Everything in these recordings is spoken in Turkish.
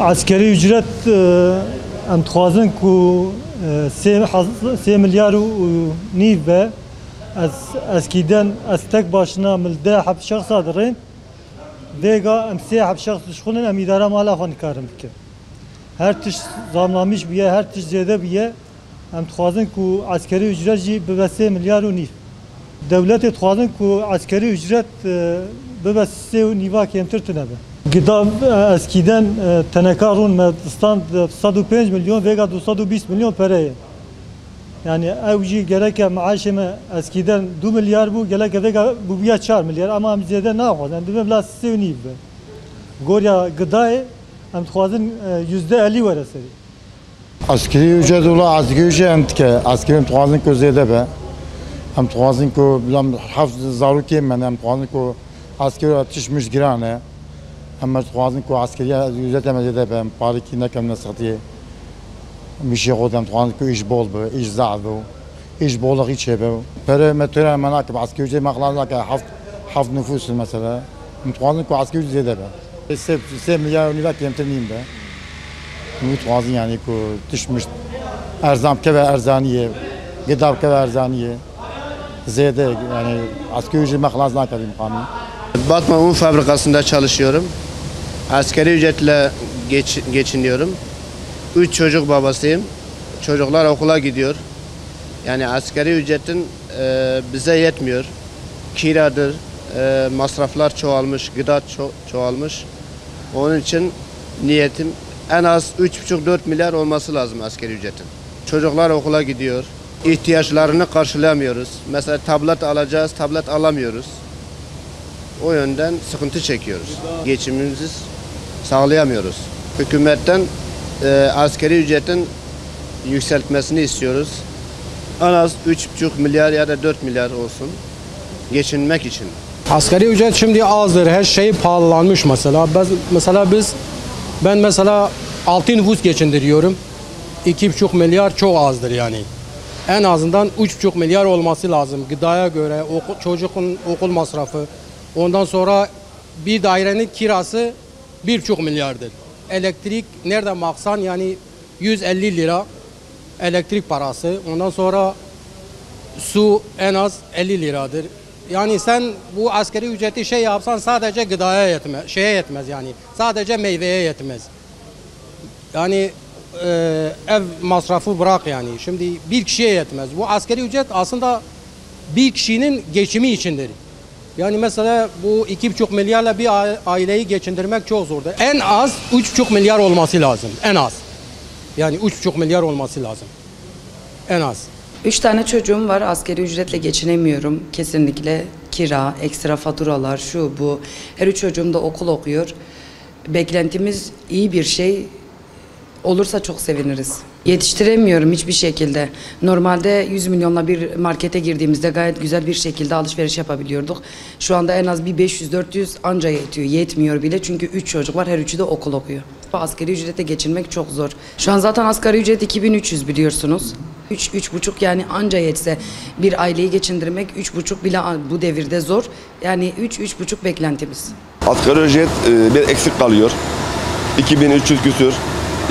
Askeri ücret em dixwazin ku 3 milyar û nîv be eskiden ez tek başına milde hep şahsa dirên vêga em sê hep şahs dişxunin em îdara mala xwe nikarin bikin. Her tiş zamlamış biye, her tiş zêde biye em dixwazin ku askeri ücret jî bibe 3 milyar û nîv. Devletê dixwazin ku askeri ücret bibe 3 û nîva kêmtir tune be. Gıda eskiden tenekarun Meclistan 105 milyon vega 220 milyon paraya. Yani evci gerek maaşımı eskiden 2 milyar bu gerek vega bu bir 4 milyar ama am ziyade ne yapalım? Yani devlet la sevni be. Gorya gıdayı am tuazın %50 var eseri. Askeri ücret ola askeri ücret emtike askeri tuazın ko ziyade be. Am tuazın ko bilam hafız zaruki men am tuazın ko askeri atışmış girane. Ama خوازن کو عسکری ücret emelde ben pariki ne kam nasatiye mişe qodam خوازن کو iş bol bu iş za'bu iş bol hiç be pere mesela manakib askeri ücret maqlan ka haft nüfus mesela خوازن کو askeri ücret be se milyar univa kemtenim be خوازن yani ko düşmüş erzam ke ve erzaniye gıda ke ve erzaniye zede yani askeri ücret maqlan ka imkanı. Batman Un fabrikasında çalışıyorum. Asgari ücretle geçiniyorum. 3 çocuk babasıyım. Çocuklar okula gidiyor. Yani asgari ücretin bize yetmiyor. Kiradır, masraflar çoğalmış, gıda çoğalmış. Onun için niyetim en az 3,5-4 milyar olması lazım asgari ücretin. Çocuklar okula gidiyor. İhtiyaçlarını karşılayamıyoruz. Mesela tablet alacağız, tablet alamıyoruz. O yönden sıkıntı çekiyoruz. Geçimimizi sağlayamıyoruz. Hükümetten asgari ücretin yükseltmesini istiyoruz. En az 3,5 milyar ya da 4 milyar olsun geçinmek için. Asgari ücret şimdi azdır. Her şey pahalanmış mesela. Ben mesela 6 nüfus geçindiriyorum. 2,5 milyar çok azdır yani. En azından 3,5 milyar olması lazım. Gıdaya göre, çocuğun okul masrafı. Ondan sonra bir dairenin kirası 1,5 milyardır. Elektrik nereden baksan yani 150 lira elektrik parası. Ondan sonra su en az 50 liradır. Yani sen bu asgari ücreti şey yapsan sadece gıdaya yetmez, yetmez yani. Sadece meyveye yetmez. Yani ev masrafı bırak yani. Şimdi bir kişiye yetmez. Bu asgari ücret aslında bir kişinin geçimi içindir. Yani mesela bu 2,5 milyarla bir aileyi geçindirmek çok zordur. En az 3,5 milyar olması lazım. En az. Yani 3,5 milyar olması lazım. En az. 3 tane çocuğum var. Asgari ücretle geçinemiyorum. Kesinlikle kira, ekstra faturalar, şu bu. Her 3 çocuğum da okul okuyor. Beklentimiz iyi bir şey. Olursa çok seviniriz. Yetiştiremiyorum hiçbir şekilde. Normalde 100 milyonla bir markete girdiğimizde gayet güzel bir şekilde alışveriş yapabiliyorduk. Şu anda en az bir 500-400 anca yetiyor. Yetmiyor bile çünkü 3 çocuk var, her üçü de okul okuyor. Asgari ücrete geçinmek çok zor. Şu an zaten asgari ücret 2300 biliyorsunuz. 3,5 yani anca yetse bir aileyi geçindirmek 3,5 bile bu devirde zor. Yani 3,5 beklentimiz. Asgari ücret bir eksik kalıyor. 2300 küsür.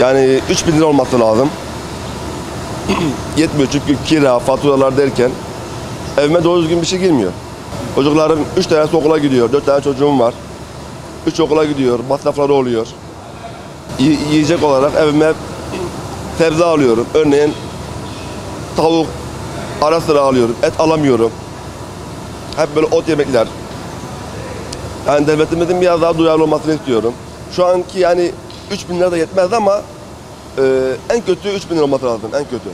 Yani 3.000 lira olması lazım. Yetmiyor çünkü kira, faturalar derken evime doğru düzgün bir şey girmiyor. Çocuklarım 3 tanesi okula gidiyor, 4 tane çocuğum var. 3 okula gidiyor, masrafları oluyor. Yiyecek olarak evime sebze alıyorum. Örneğin tavuk ara sıra alıyorum, et alamıyorum. Hep böyle ot yemekler. Yani devletimizin biraz daha duyarlı olmasını istiyorum. Şu anki yani 3.000 lira da yetmez ama en kötü 3.000 lira olması lazım, en kötü.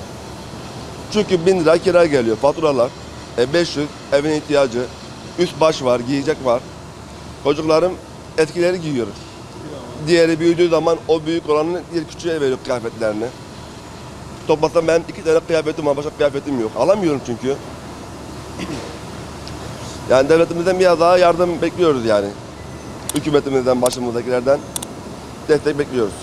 Çünkü 1.000 lira kira geliyor, faturalar, 500 evin ihtiyacı, üst baş var, giyecek var. Çocuklarım etkileri giyiyor. Diğeri büyüdüğü zaman o büyük olanın diğer küçüğe veriyor kıyafetlerini. Toplasam ben 2 tane kıyafetim var, başka kıyafetim yok. Alamıyorum çünkü. Yani devletimizden biraz daha yardım bekliyoruz yani. Hükümetimizden, başımızdakilerden destek bekliyoruz.